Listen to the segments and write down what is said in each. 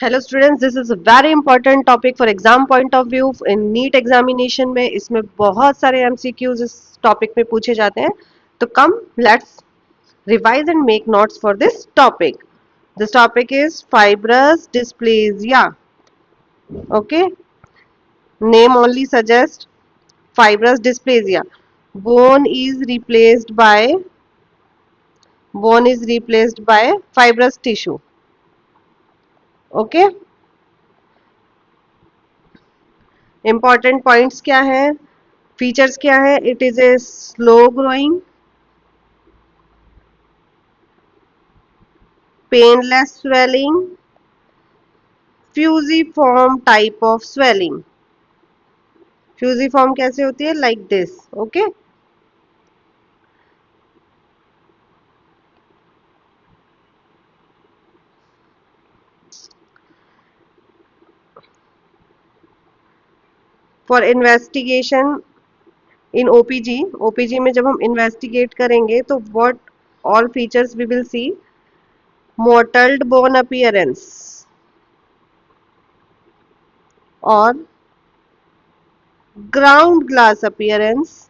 Hello students, this is a very important topic for exam point of view in NEET examination में। इसमें बहुत सारे MCQs इस topic में पूछे जाते हैं। तो come let's revise and make notes for this topic. This topic is fibrous dysplasia. Okay, name only suggests fibrous dysplasia. bone is replaced by bone is replaced by fibrous tissue. Okay, important points क्या है, features क्या है? It is a slow growing, painless swelling, fusiform type of swelling. Fusiform कैसे होती है? Like this. Okay, for investigation in OPG, OPG में जब हम इन्वेस्टिगेट करेंगे तो what all features we will see? Mottled bone appearance और ग्राउंड ग्लास अपीयरेंस।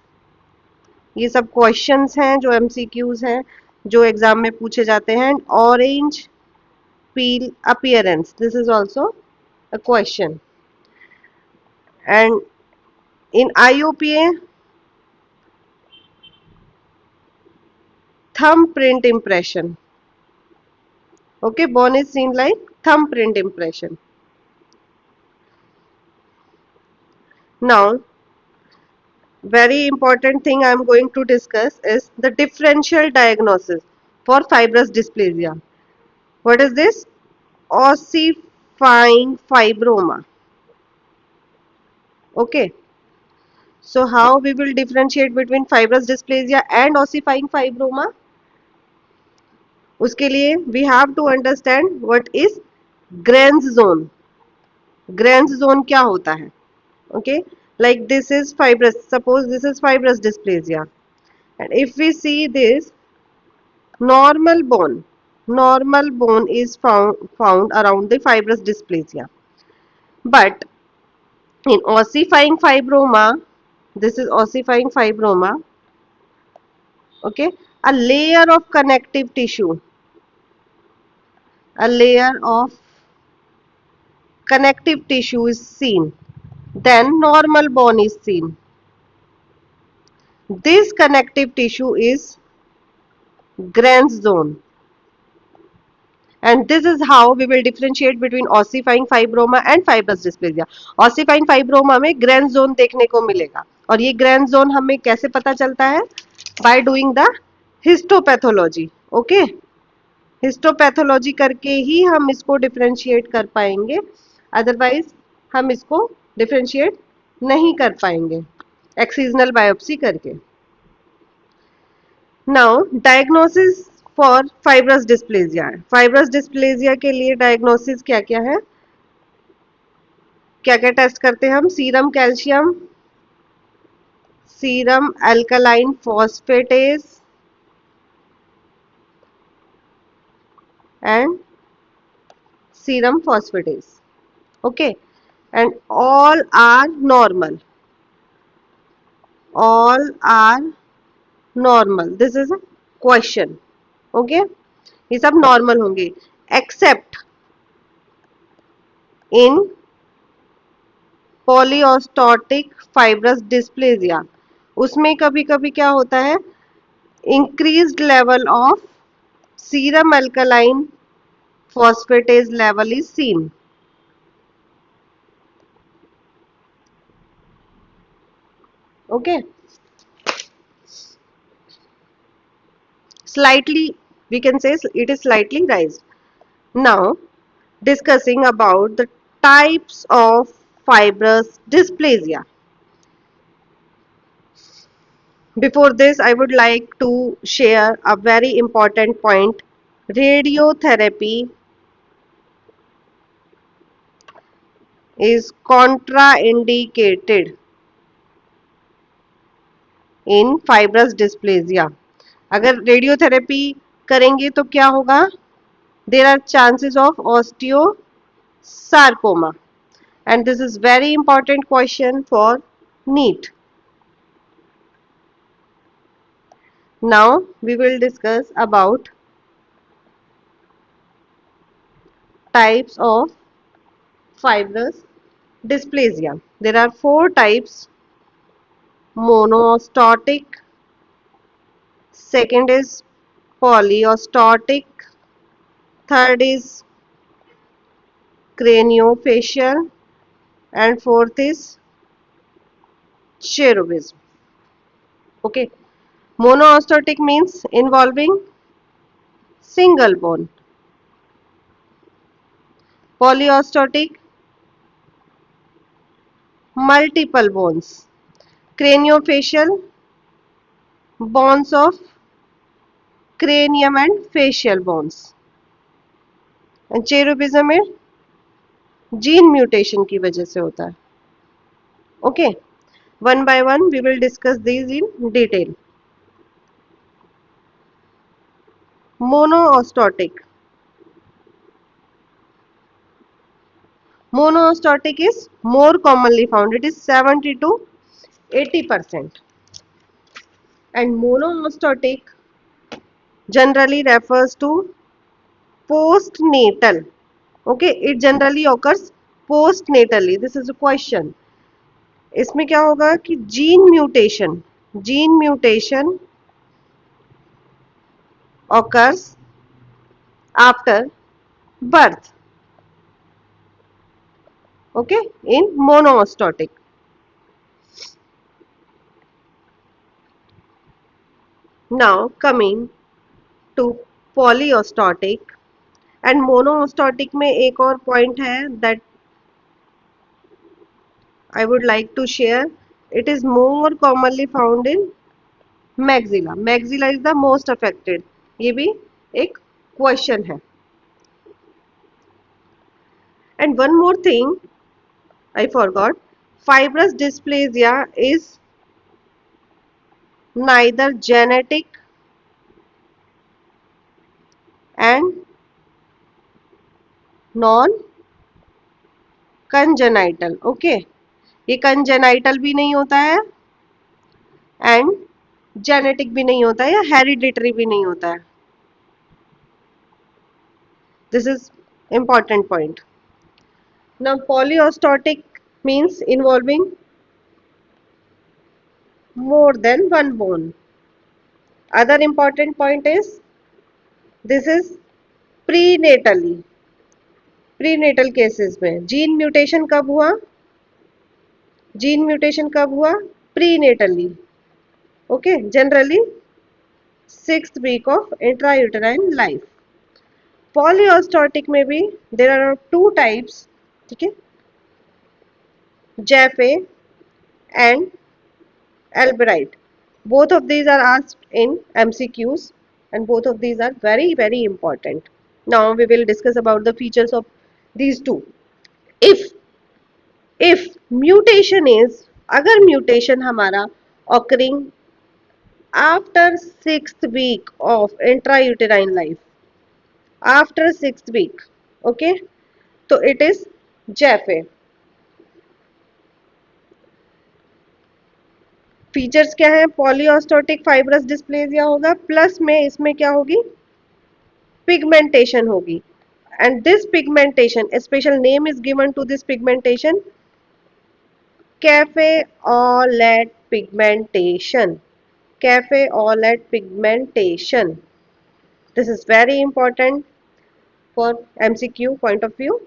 ये सब क्वेश्चंस हैं जो एमसीक्यूज हैं जो एग्जाम में पूछे जाते हैं। Orange peel appearance, this is also a question. And in IUPA, thumbprint impression. Okay, bone is seen like thumbprint impression. Now, very important thing I am going to discuss is the differential diagnosis for fibrous dysplasia. What is this? Ossifying fibroma. Okay, so how we will differentiate between fibrous dysplasia and ossifying fibroma? उसके लिए we have to understand what is grenz zone. Grenz zone क्या होता है? Okay, like this is fibrous, suppose this is fibrous dysplasia and if we see this normal bone is found around the fibrous dysplasia, but in ossifying fibroma, this is ossifying fibroma. Okay, a layer of connective tissue, a layer of connective tissue is seen, then normal bone is seen. This connective tissue is Gran's zone, and this is how we will differentiate between ossifying fibroma and fibrous dysplasia. Ossifying fibroma में Gran's zone देखने को मिलेगा, और ये Gran's zone हमें कैसे पता चलता है? By doing the histopathology. Okay, histopathology करके ही हम इसको डिफरेंशिएट कर पाएंगे, अदरवाइज हम इसको डिफरेंशिएट नहीं कर पाएंगे एक्सीजनल बायोप्सी करके। Now diagnosis for fibrous dysplasia. Fibrous dysplasia के लिए डायग्नोसिस क्या क्या है, क्या क्या टेस्ट करते हैं हम? Serum calcium, serum alkaline phosphatase and serum phosphatase. Okay, and all are normal, this is a question. Okay, ये सब नॉर्मल होंगे एक्सेप्ट इन पॉलीऑस्टोटिक फाइब्रस डिस्प्लेजिया। उसमें कभी कभी क्या होता है? Increased level of serum alkaline phosphatase level is seen. Okay, slightly, we can say it is slightly raised. Now discussing about the types of fibrous dysplasia. Before this, I would like to share a very important point. Radiotherapy is contraindicated in fibrous dysplasia. अगर radiotherapy करेंगे तो क्या होगा? There are chances of sarcoma. And this is very important question for NEET. Now we will discuss about types of fibrous dysplasia. There are four types: monostotic, second is polyostotic, third is craniofacial, and fourth is cherubism. Okay, monostotic means involving single bone, polyostotic multiple bones, craniofacial bones of cranium and facial bones, and cherubism में gene mutation की वजह से होता है. Okay, one by one we will discuss these in detail. Monostotic. Monostotic is more commonly found. It is 70 to 80%. And monostotic generally refers to postnatal. Okay, it generally occurs postnatally. This is a question. इसमें क्या होगा कि gene mutation occurs after birth. Okay, in monostotic. Now coming to polyostotic. And monostotic में एक और point है that I would like to share. It is more commonly found in maxilla. Maxilla is the most affected. ये भी एक question है. And one more thing I forgot. fibrous dysplasia is neither genetic and non congenital. Okay, ये congenital भी नहीं होता है and genetic भी नहीं होता है या हेरिडिटरी भी नहीं होता है. This is important point. Now polyostotic means involving more than one bone. Other important point is this is prenatally. Prenatal cases में जीन म्यूटेशन कब हुआ prenatally. Okay, generally 6th week of intrauterine life. Polyostotic में भी there are two types. ठीक है, Jaffe and Albright. Both of these are asked in MCQs and both of these are very important. Now we will discuss about the features of these two. If if mutation is अगर mutation हमारा occurring after 6th week of intrauterine life, after 6th week, okay, तो it is Jaffe. Features क्या है? Polyostotic fibrous dysplasia होगा plus में इसमें क्या होगी पिगमेंटेशन होगी. And this pigmentation, a special name is given to this pigmentation, cafe OLED pigmentation. Cafe OLED pigmentation. This is very important for MCQ point of view.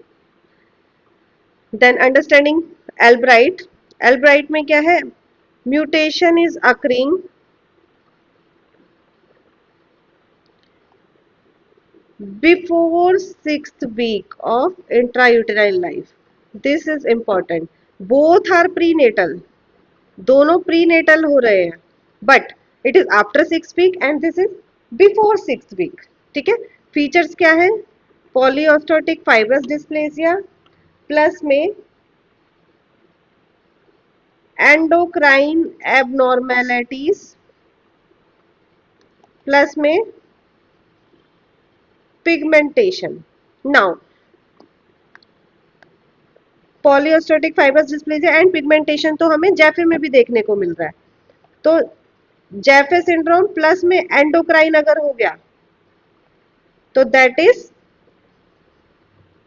Then understanding Albright. Albright में क्या है? Mutation is occurring before 6th week of intrauterine life. This is important. Both are prenatal. दोनों prenatal हो रहे हैं but it is after 6th week and this is before 6th week. ठीक है, features क्या है? पॉलीऑस्टोटिक फाइब्रस डिस्प्लेसिया प्लस में endocrine abnormalities plus में pigmentation. Now polyostotic fibrous dysplasia and pigmentation तो हमें जैफे में भी देखने को मिल रहा है। तो जैफे सिंड्रोम प्लस में एंडोक्राइन अगर हो गया तो that is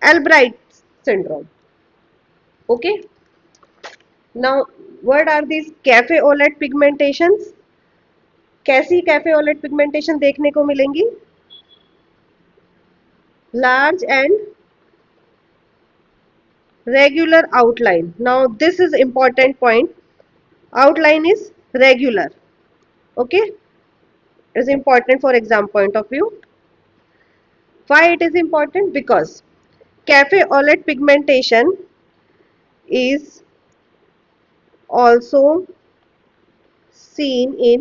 Albright syndrome. Okay, now what are this cafe au lait pigmentations? कैसी कैफे ओलेट पिगमेंटेशन देखने को मिलेंगी? Large and regular outline. Now this is important point. Outline is regular. Okay, it is important for exam point of view. Why it is important? Because cafe au lait pigmentation is also seen in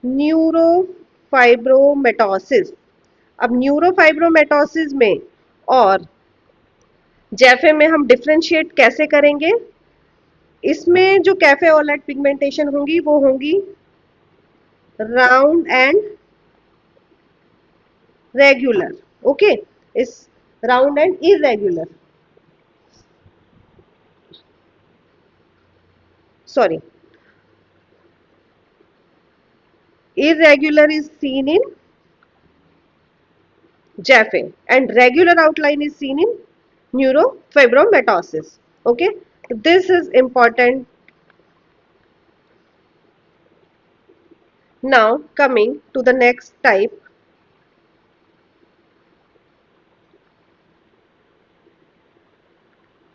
neurofibromatosis. अब neurofibromatosis में और जैफे में हम differentiate कैसे करेंगे? इसमें जो cafe au lait pigmentation होंगी वो होंगी राउंड एंड रेगुलर। ओके, इस round and irregular, sorry, irregular is seen in Jaffe and regular outline is seen in neurofibromatosis. Okay, this is important. Now coming to the next type,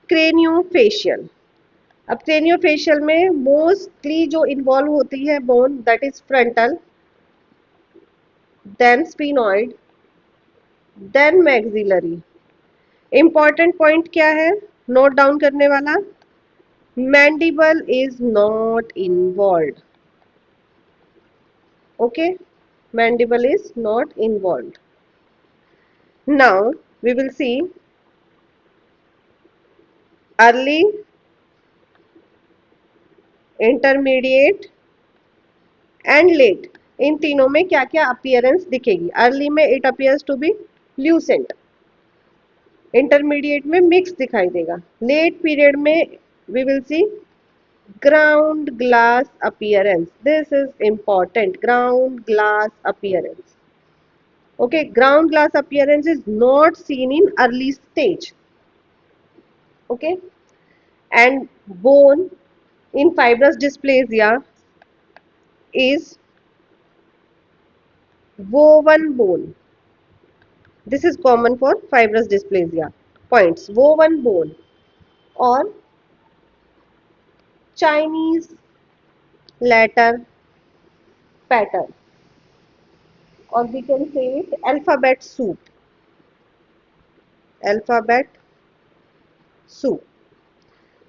craniofacial. अब craniofacial में mostly जो involve होती है bone that is frontal, then sphenoid, then maxillary. Important point क्या है note down करने वाला? Mandible is not involve. Okay, mandible is not involved. Now we will see early, intermediate and late. इन तीनों में क्या क्या अपीयरेंस दिखेगी? अर्ली में it appears to be lucent, intermediate में मिक्स दिखाई देगा, लेट पीरियड में we will see ground glass appearance. This is important, ground glass appearance. Okay, ground glass appearance is not seen in early stage. Okay, and bone in fibrous dysplasia is woven bone. This is common for fibrous dysplasia. Points: woven bone or Chinese letter pattern, or we can say it alphabet soup. Alphabet soup.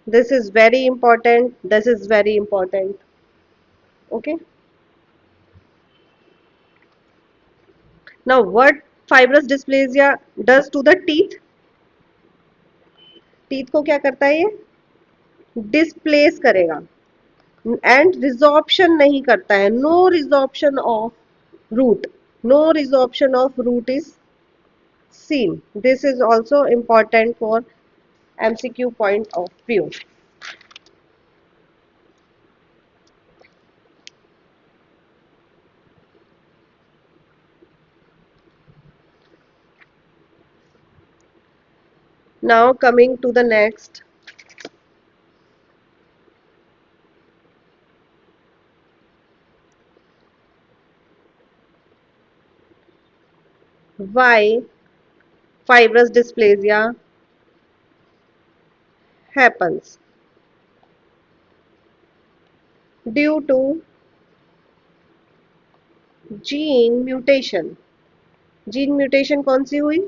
This is very important. This is very important. Okay. Now, what fibrous dysplasia does to the teeth? Teeth को क्या करता है? ये displace करेगा and resorption नहीं करता है। No resorption of root, no resorption of root is seen. This is also important for MCQ point of view. Now coming to the next, why fibrous dysplasia happens? Due to gene mutation. Gene mutation कौन सी हुई?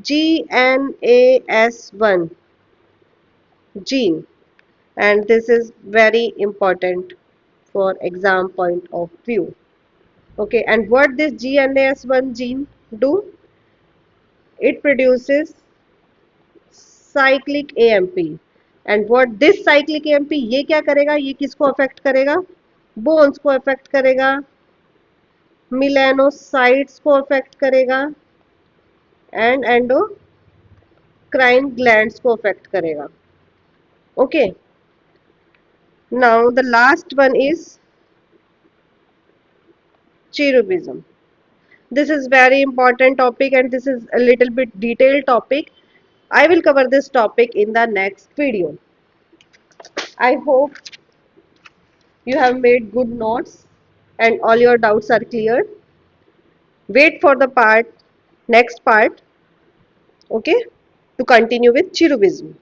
GNAS1 gene, and this is very important for exam point of view. Okay, and what this GNAS1 gene do? It produces cyclic AMP, and what this cyclic AMP ये क्या करेगा? ये किसको affect करेगा? Bones को affect करेगा, melanocytes को affect करेगा एंड एक्राइन ग्लैंड्स को अफेक्ट करेगा. Okay. Now the last one is cherubism. This is very important topic and this is a little bit detailed topic. I will cover this topic in the next video. I hope you have made good notes and all your doubts are clear. Wait for the next part, okay, to continue with cherubism.